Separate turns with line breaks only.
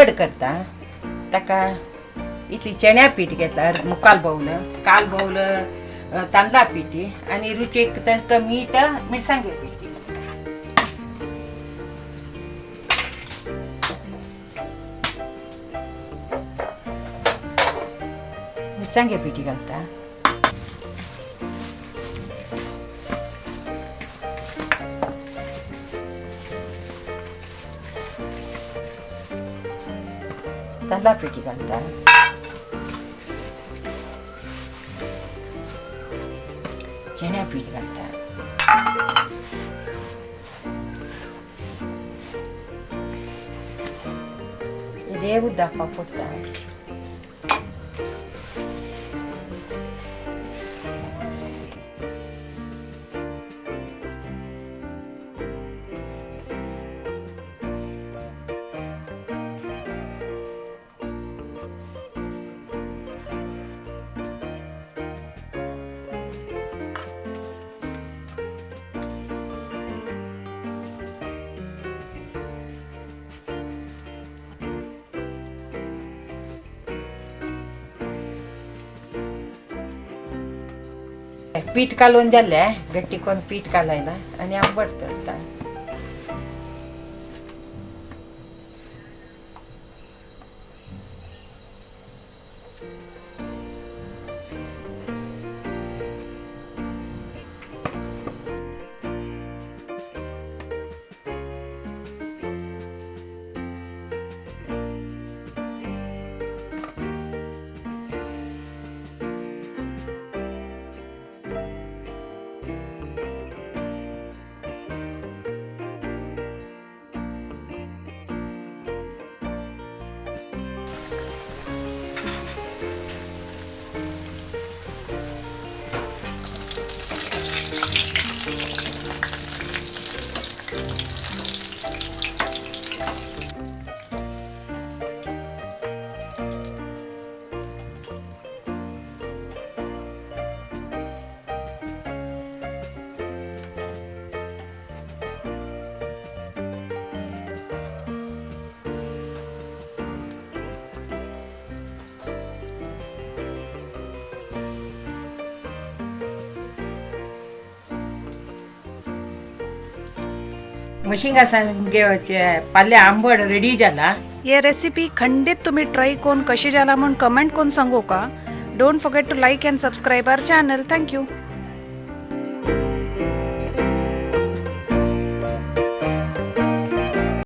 आंबट करता ताका इतली चण्या पीठ घेतला मुकाल बाउल तांदळा पिठी आणि रुचीक तांकां मीठ मिरसांगे पिठी मिरसांगे पिठी घालता तांदळा पिठी घालता चण्या पीठ घालता देव दाखवा पडटा पीठ कालून जाल्ले गट्टी कोण पीठ कालायला आणि आंबट करता मशिंगा पल्ले आंबट रेडी जाला।
ये रेसिपी खंडित तुम्ही ट्राय करून कशी जाला म्हणून कमेंट करून सांगू का। Don't forget to like and subscribe our channel. Thank you.